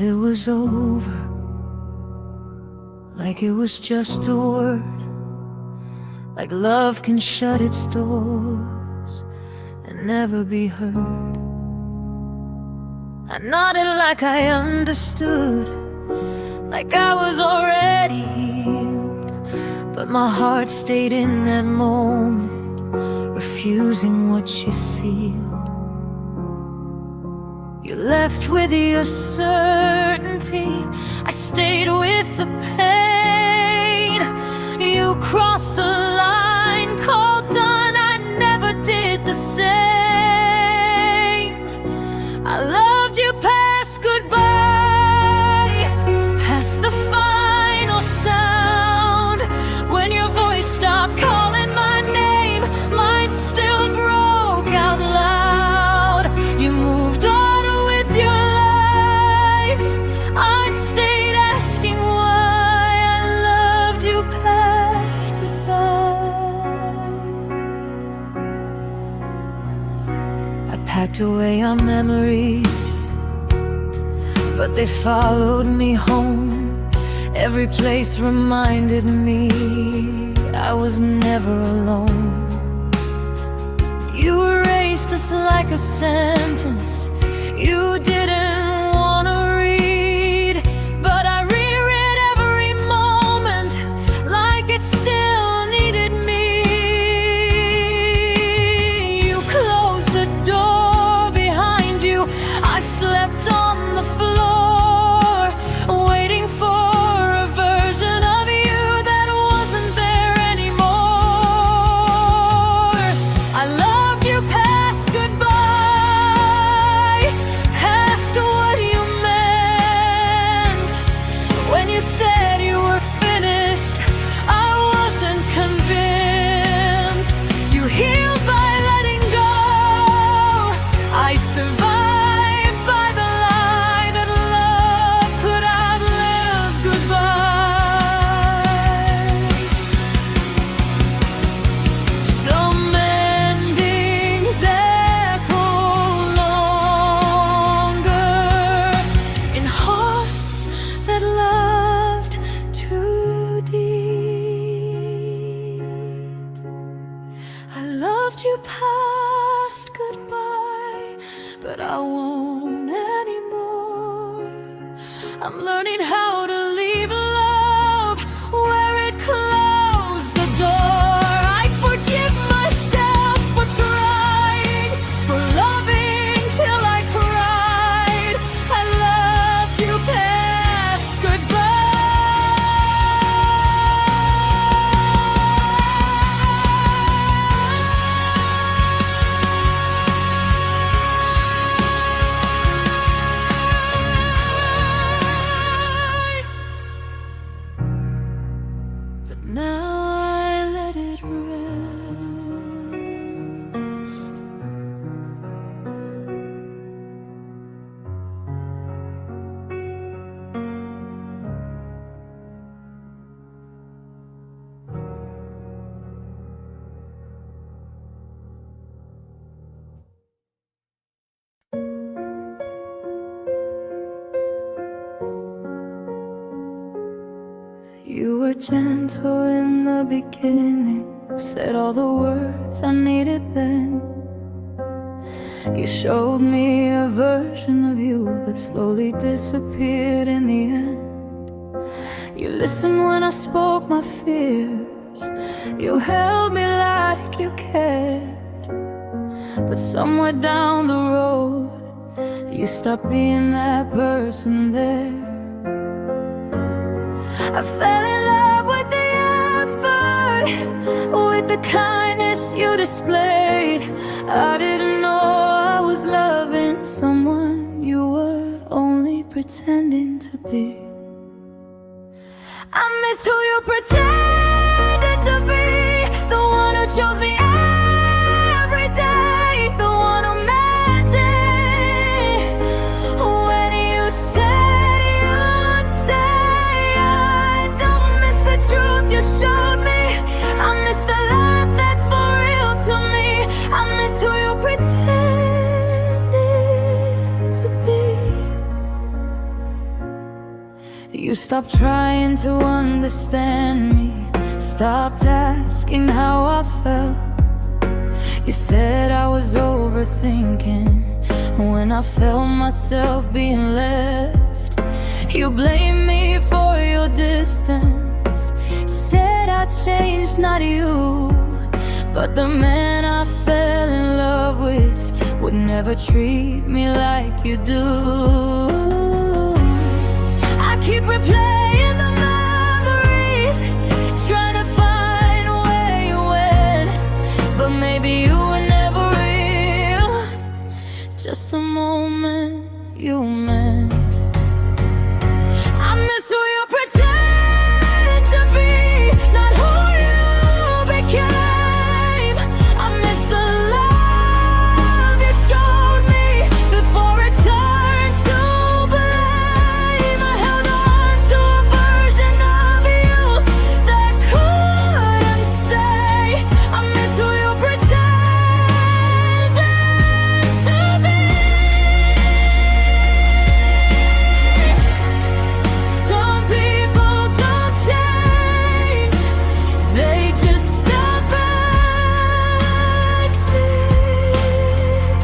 said it was over, like it was just a word, like love can shut its doors and never be heard. I nodded like I understood, like I was already healed, but my heart stayed in that moment, refusing what you sealed. You left with your certainty, I stayed with the pain. You crossed the line, called done, I never did the same. I loved you past goodbye, past the final sound. When your voice stopped calling my name, mine still broke out loud. You moved on with your life, I stayed asking why I loved you past goodbye. I packed away our memories, but they followed me home. Every place reminded me I was never alone. You erased us like a sentence you didn't want to read, but I reread every moment like it still needed me. You closed the door behind you, I slept on the floor, waiting for a version of you that wasn't there anymore. I loved you past goodbye, past what you meant. When you said you were finished, I wasn't convinced. You healed by letting go, I survived by the lie that love could outlive goodbye. Some endings echo longer in hearts that loved too deep. I loved you past goodbye, but I won't anymore. I'm learning how to leave love where it closed the door. I forgive myself for trying, for loving till I cried. I loved you past goodbye. But now I let it rest. You were gentle in the beginning, said all the words I needed then. You showed me a version of you that slowly disappeared in the end. You listened when I spoke my fears, you held me like you cared. But somewhere down the road, you stopped being that person there. I fell in love with the effort, with the kindness you displayed. I didn't know I was loving someone you were only pretending to be. I miss who you pretended to be, the one who chose me every day, the one who meant it when you said you'd stay. I don't miss the truth you showed me, I miss the love that's for real to me. I miss who you pretended to be. You stopped trying to understand me, stopped asking how I felt. You said I was overthinking when I felt myself being left. You blamed me for your distance, said I changed, not you. But the man I fell in love with would never treat me like you do. I keep replaying the memories, trying to find where you went. But maybe you were never real, just a moment you meant. I miss who you pretend to be, not who you became. I miss the love you showed me before it turned to blame. I held on to a version of you that couldn't stay. I miss who you pretended to be. Some people don't change, they just stop acting.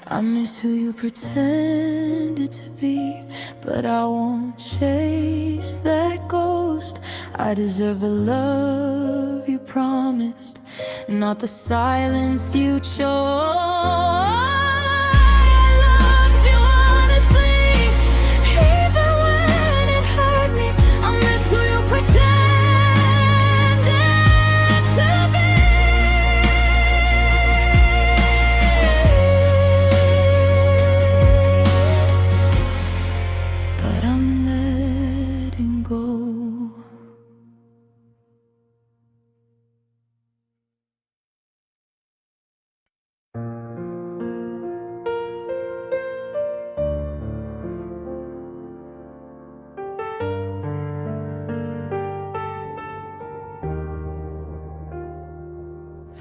I miss who you pretended to be, but I won't chase that ghost. I deserve the love you promised, not the silence you chose. I loved you honestly, even when it hurt me. I miss who you pretended to be. But I'm letting go.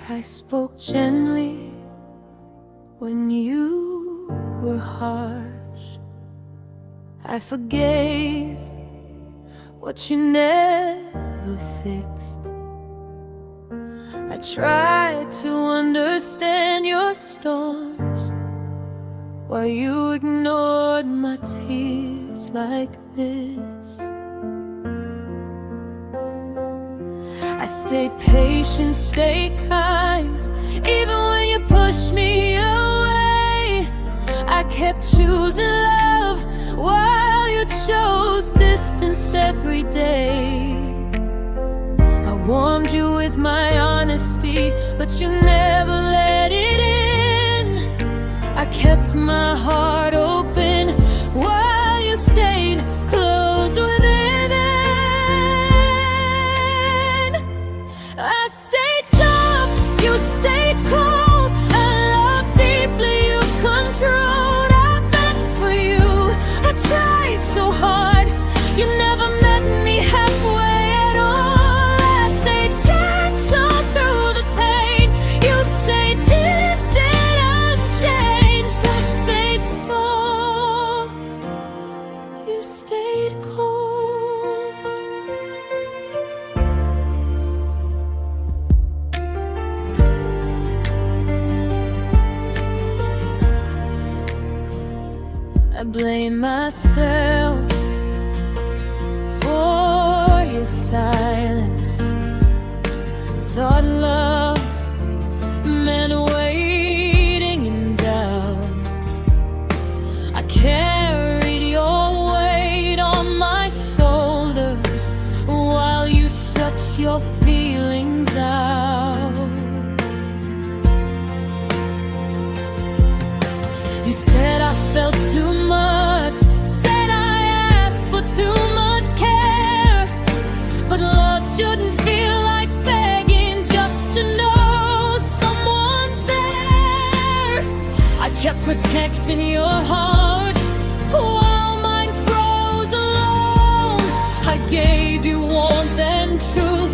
I spoke gently when you were harsh. I forgave what you never fixed. I tried to understand your storms while you ignored my tears like this. I stayed patient, stayed kind, even when you pushed me away. I kept choosing love while you chose distance every day. I warmed you with my honesty, but you never let it in. I kept my heart open while you stayed closed within. I stayed soft, you stayed cold. I loved deeply, you controlled. I bent for you, I tried so hard. You never met me halfway at all. I stayed gentle through the pain. You stayed distant, unchanged. I stayed soft, you stayed cold. I blame myself for your silence. Thought love meant waiting in doubt. I carried your weight on my shoulders while you shut your feelings out. You said I felt too much, said I asked for too much care. But love shouldn't feel like begging just to know someone's there. I kept protecting your heart while mine froze alone. I gave you warmth and truth,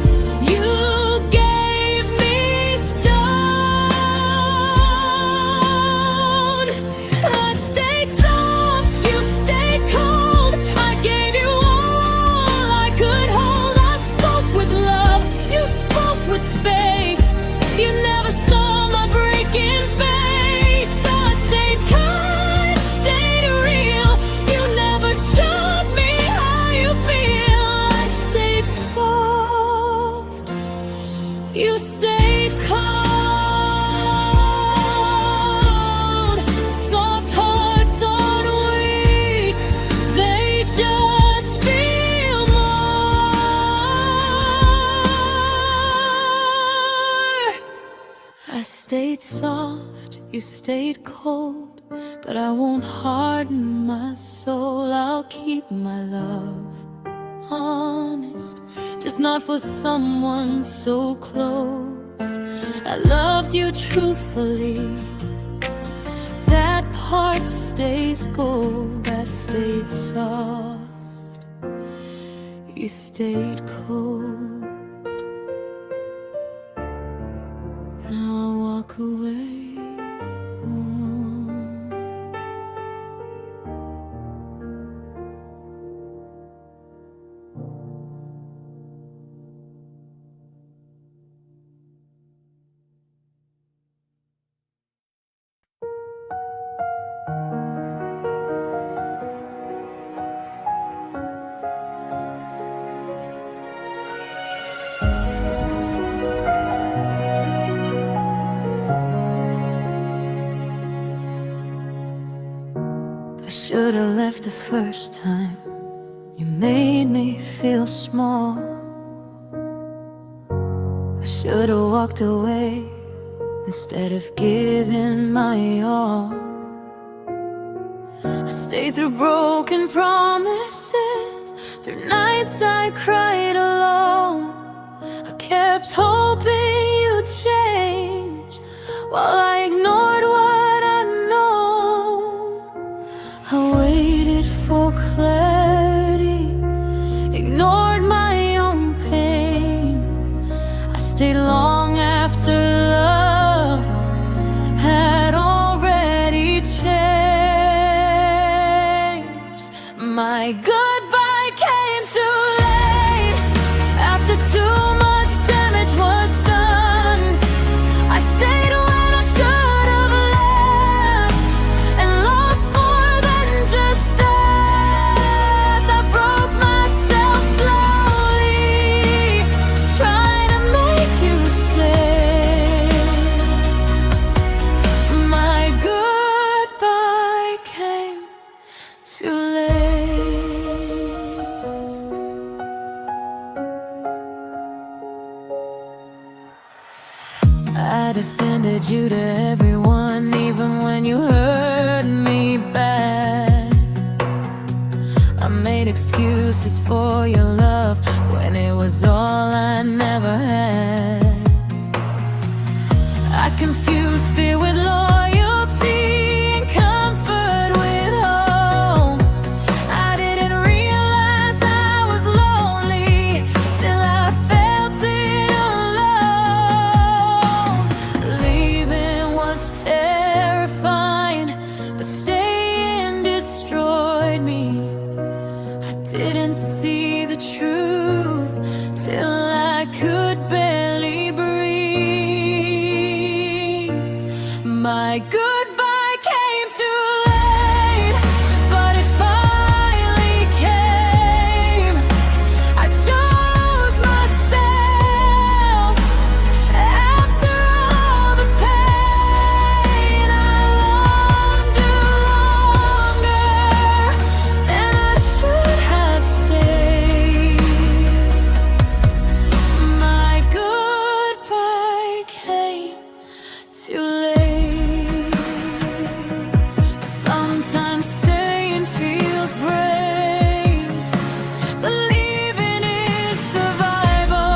you gave me stone. I stayed soft, you stayed cold. stayed soft, you stayed cold, but I won't harden my soul. I'll keep my love honest, just not for someone so close. I loved you truthfully, that part stays gold. I stayed soft, you stayed cold. Now I walk away warm. I should've left the first time. You made me feel small. I should've walked away instead of giving my all. I stayed through broken promises, through nights I cried alone. I kept hoping you'd change while I ignored what I know. I waited for clarity, ignored my own pain. I stayed long after love had already changed. My goodbye came too late, after too much damage was done. I stayed when I should have left, and lost more than just us. I broke myself slowly, trying to make you stay. My goodbye came too late. I defended you to everyone, even when you hurt me bad. I made excuses for your love when it was all I never had. I confused fear with loyalty and comfort with hope. I didn't realize I was lonely till I felt it alone. Leaving was terrifying, but staying destroyed me. I didn't see the truth till I could barely breathe. My goodbye came too late, but it finally came. I chose myself after all the pain. I loved you longer than I should have stayed. My goodbye came too late. Sometimes staying feels brave, but leaving is survival.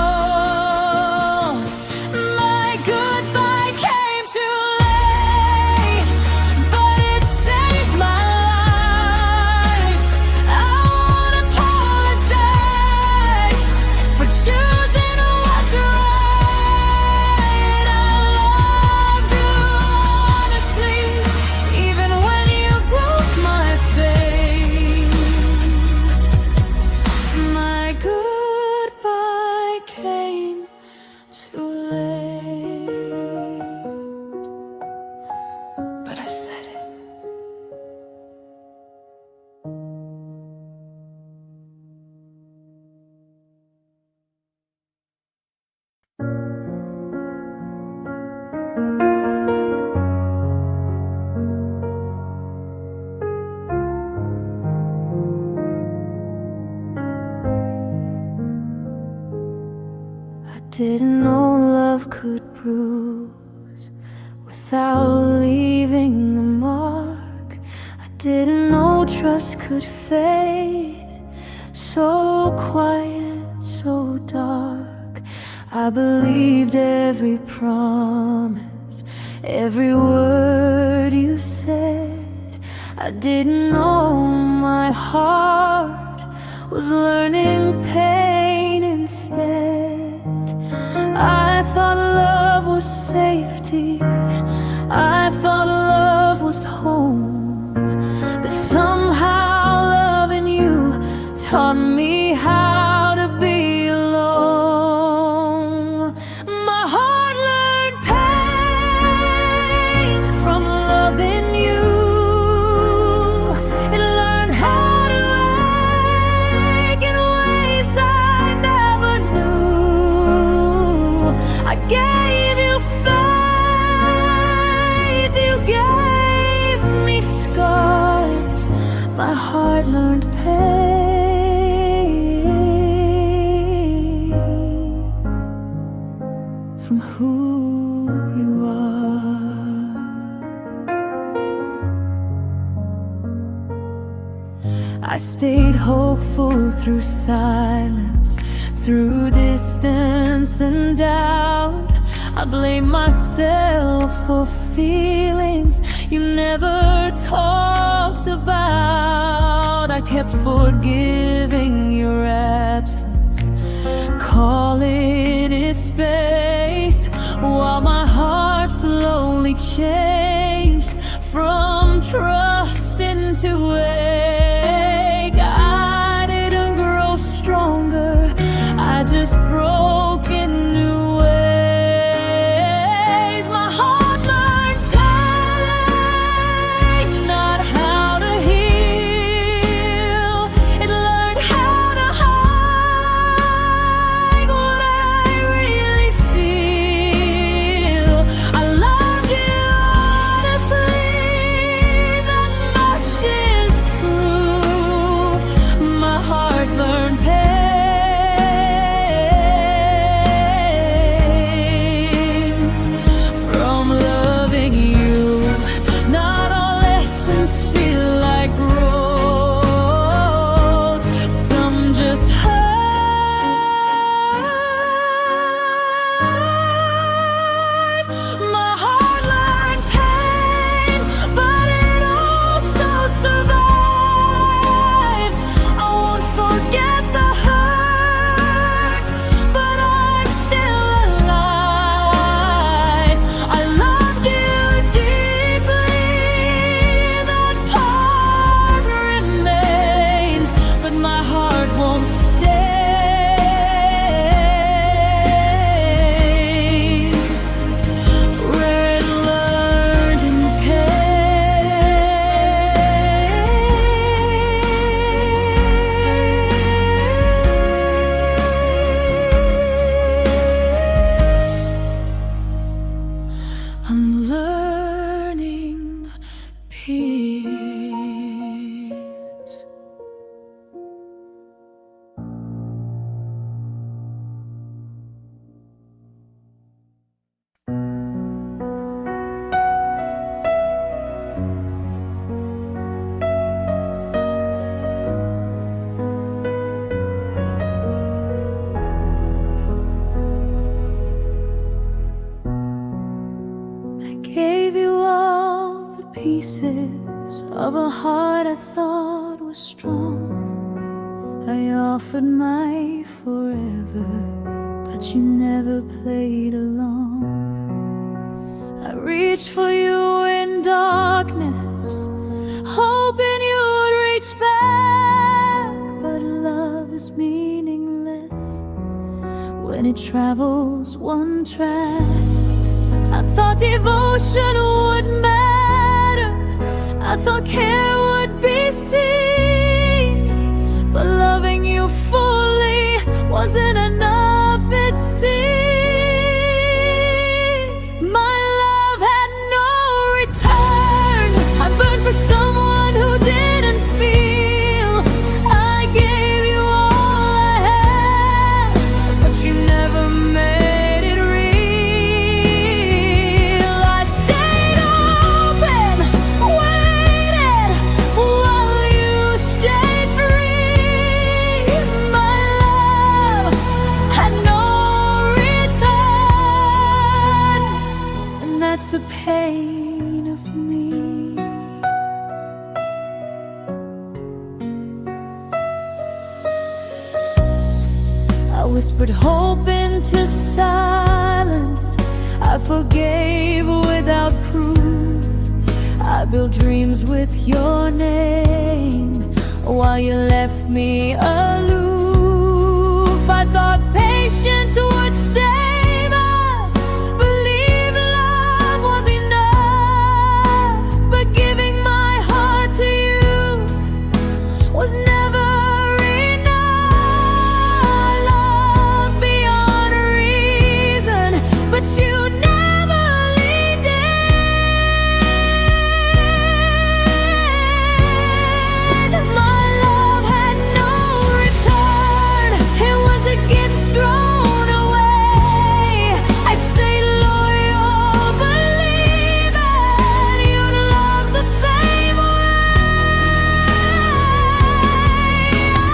My goodbye came too late, but it saved my life. I won't apologize for choosing what's right. I loved you honestly, even when you broke my faith. My goodbye came too late, but I said it. I didn't know love could bruise, without leaving a mark. I didn't know trust could fade, so quiet, so dark. I believed every promise, every word you said. I didn't know my heart was learning pain instead. I thought love was safety, I thought love was home, but somehow loving you taught me how to be alone. My heart learned pain from loving you. It learned how to ache in ways I never knew. I gave you faith, you gave me scars. My heart learned pain from who you are. I stayed hopeful through silence, through distance and doubt. I blame myself for feelings you never talked about. I kept forgiving your absence, calling it space, while my heart slowly changed from trust into ache. I didn't grow stronger, I just broke in new ways. My heart learned pain, not how to heal. It learned how to hide what I really feel. I loved you honestly, that much is true. My heart learned pain from loving you. Not all lessons feel like growth, some just hurt. My heart learned pain, but it also survived. I won't forget the hurt, but I'm still alive. I loved you deeply, that part remains, but my heart won't stay. Red learned in pain. I'm learning peace. I gave you all the pieces of a heart I thought was strong. I offered my forever, but you never played along. I reached for you in darkness, hoping you'd reach back, but love is meaningless when it travels one track. I thought devotion would matter, I thought care would be seen, but loving you fully wasn't enough, it seems. My love had no return, I burned for someone who didn't feel. I gave you all I had, but you never made it real. I stayed whispered hope into silence. I forgave without proof. I built dreams with your name while you left me aloof. I thought patience would save us, believe love was enough, but giving my heart to you was never enough. Love beyond reason, but you never leaned in. My love had no return. It was a gift thrown away. I stayed loyal, believing you'd love the same way.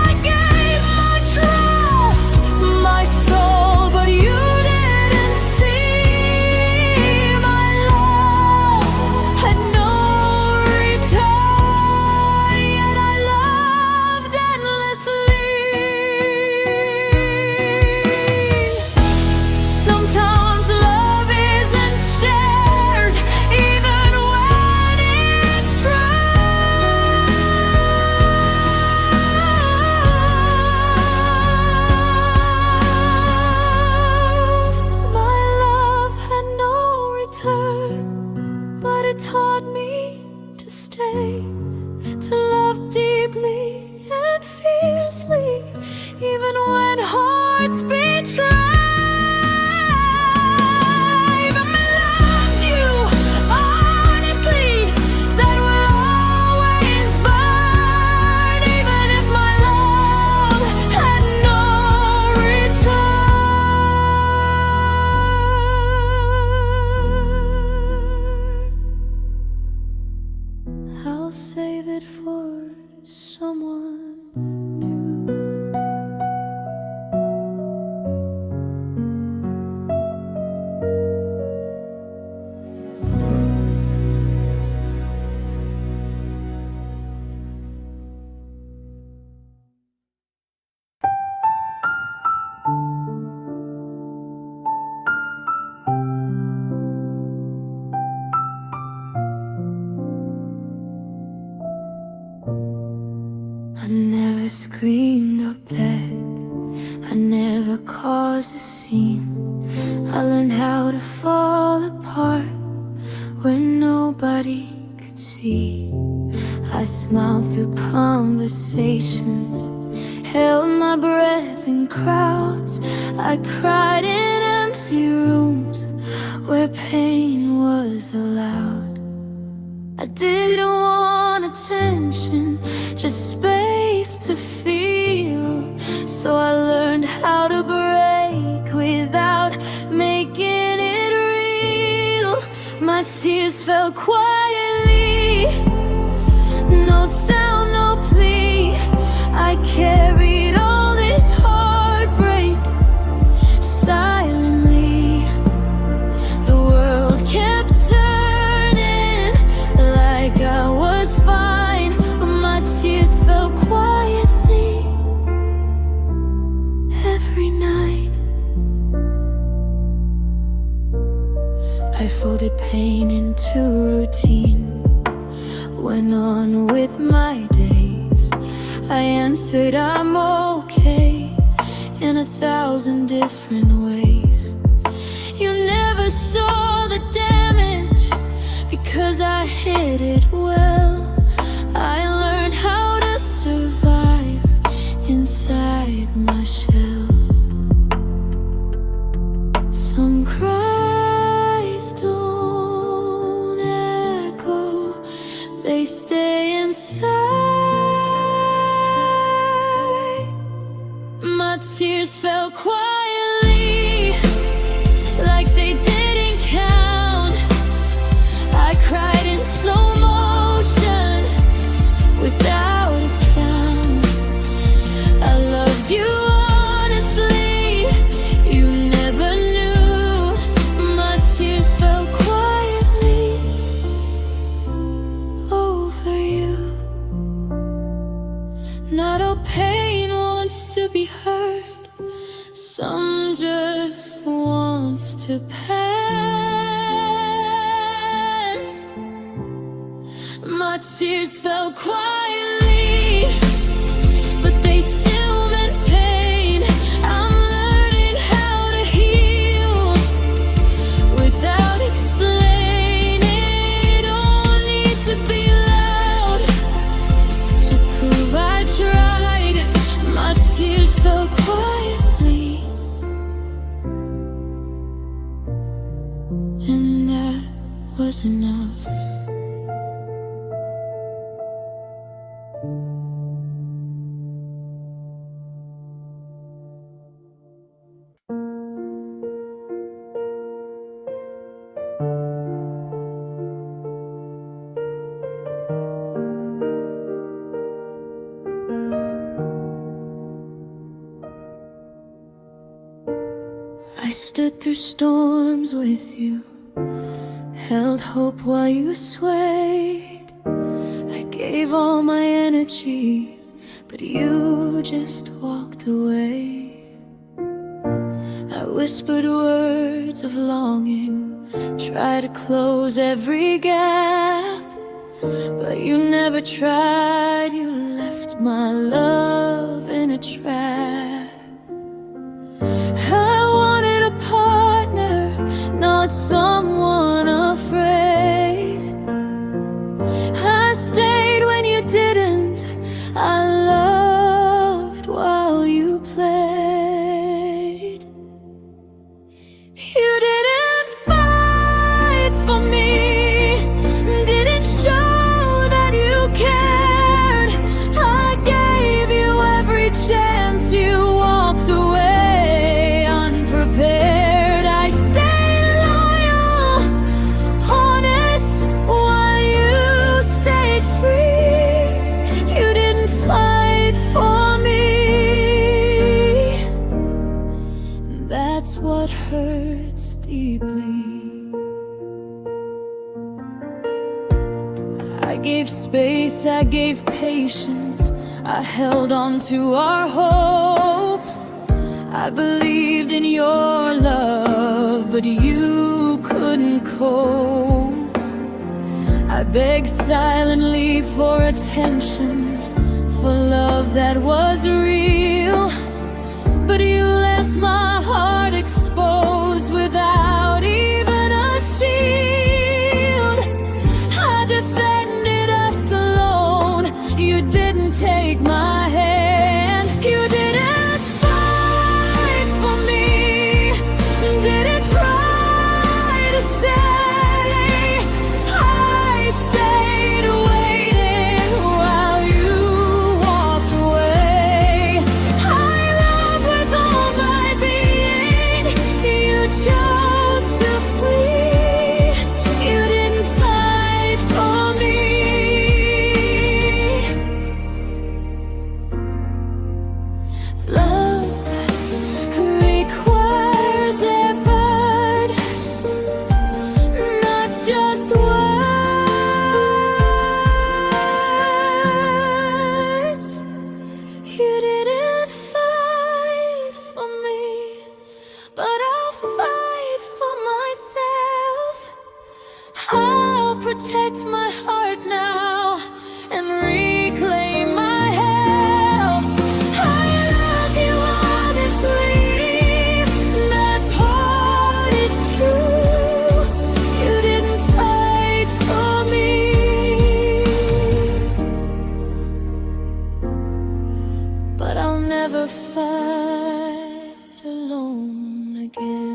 I gave my trust, my soul, but you didn't see. My love had no return, yet I loved endlessly. Sometimes love isn't shared, even when it's true. My love had no return, but it taught me to stay, to love deeply and fiercely, even when hearts betray. Even when I loved you honestly, that will always burn, even if my love had no return. I'll save it for someone new. I never screamed or begged, I never caused a scene. I learned how to fall apart when nobody could see. I smiled through conversations, held my breath in crowds. I cried in empty rooms where pain was allowed. I didn't want attention, just space to feel. So I learned how to break without making it real. My tears fell quietly, no sound, no plea. I carried all this heartbreak silently. The world kept turning like I was fine, but my tears fell quietly every night. I folded pain into routine, went on with my days. I answered I'm okay in 1,000 different ways. You never saw the damage because I hid it well. I learned how to survive inside my shell. Some cries don't echo, they stay inside. My tears fell quietly, like they didn't count. I cried in slow motion, without a sound. I loved you honestly, you never knew. My tears fell quietly over you. Not all pain wants to be heard. Some quietly, but they still meant pain. I'm learning how to heal without explaining. Don't need to be loud to prove I tried. My tears fell quietly, and that was enough. I stood through storms with you, held hope while you swayed. I gave all my energy, but you just walked away. I whispered words of longing, tried to close every gap, but you never tried. You left my love in a trap. Not someone afraid. I stayed when you didn't. I loved while you played. You didn't fight for me, didn't show that you cared. I gave you every chance, you walked away unprepared. I stayed what hurts deeply. I gave space, I gave patience, I held on to our hope. I believed in your love, but you couldn't cope. I begged silently for attention, for love that was real, but you left my heart exposed without even a shield. I defended us alone, you didn't take my hand. You didn't fight for me, didn't try to stay. I stayed waiting while you walked away. I love with all my being, you chose to flee. You didn't fight for me, love requires effort, not just words. You didn't fight for me, but I'll fight for myself. I'll protect my heart now and reclaim my health. I love you honestly, that part is true. You didn't fight for me, but I'll never fight alone again.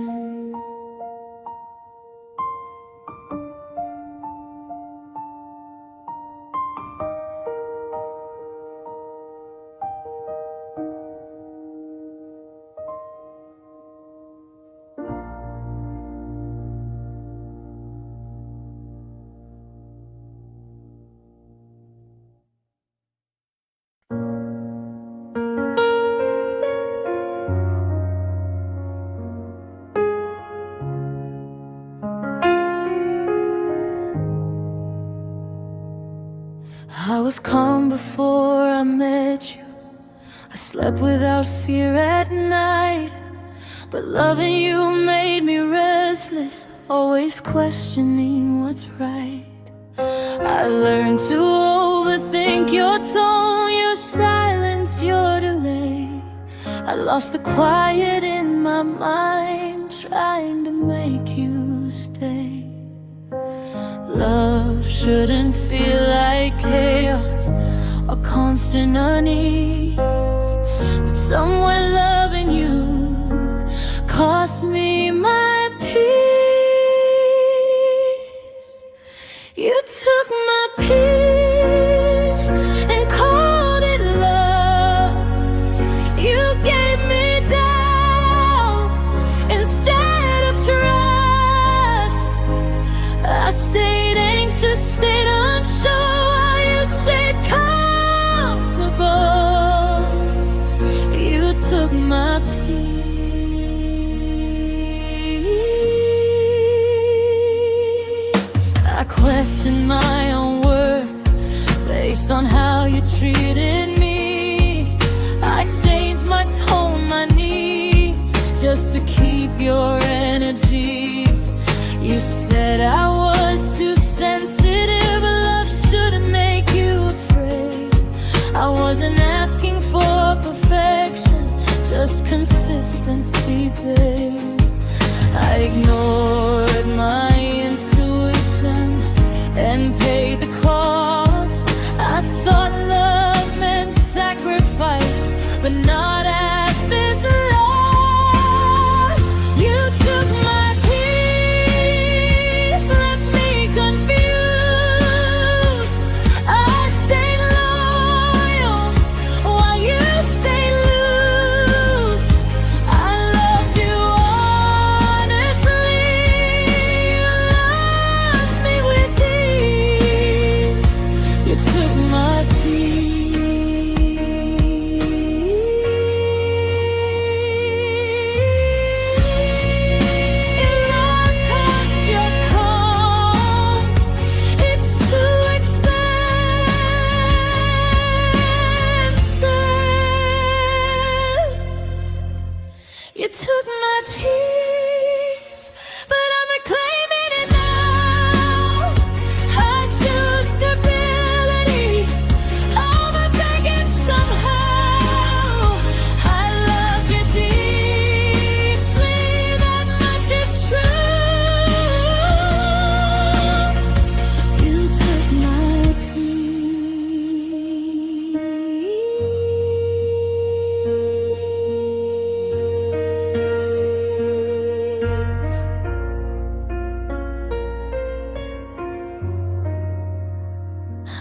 I was calm before I met you. I slept without fear at night, but loving you made me restless, always questioning what's right. I learned to overthink overthink your tone, your silence, your delay. I lost the quiet in my mind, trying to make you stay. Love shouldn't feel like chaos or constant unease, but somewhere loving you cost me my peace. You took my peace and called it love. You gave me doubt instead of trust. I stayed anxious, stayed unsure, while you stayed comfortable. You took my peace. I questioned my own worth based on how you treated me. I changed my tone, my needs, just to keep your energy. You said I was too sensitive, but love shouldn't make you afraid. I wasn't asking for perfection, just consistency, babe. I ignored my intuition and paid the cost. I thought love meant sacrifice, but not at this loss. You took my peace, left me confused. I stayed loyal while you stayed loose. I loved you honestly, you loved me with ease. You took my you took my peace, but I'm reclaiming it now. I choose stability over begging somehow. I loved you deeply, that much is true. You took my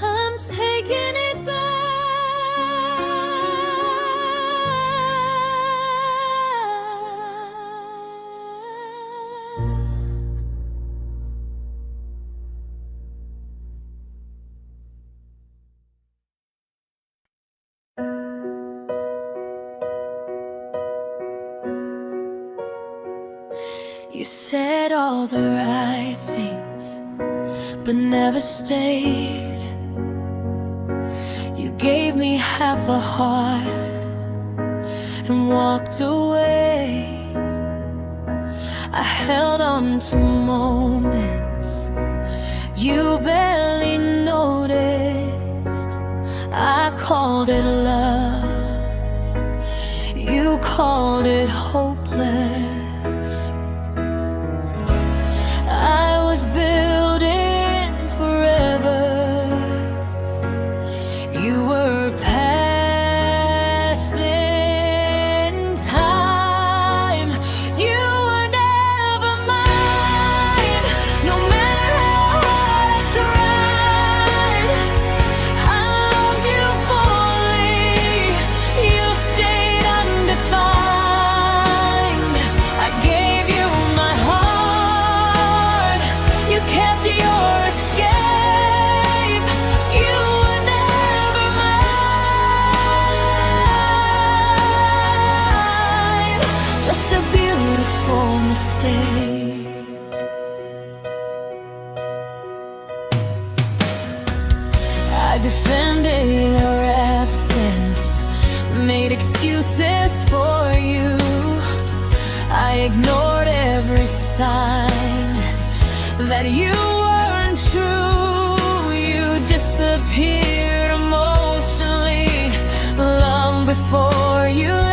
I'm taking it back. You said all the right things, but never stayed. You gave me half a heart and walked away. I held on to moments you barely noticed. I called it love, you called it hopeless. I was building forever, you were passing time. You were never mine, no matter how hard I tried. I loved you fully, you stayed undefined. I gave you my heart, you kept your escape. You were never mine, just a beautiful mistake. I defended your absence, made excuses for you. I ignored every sign that you weren't true. You disappeared a you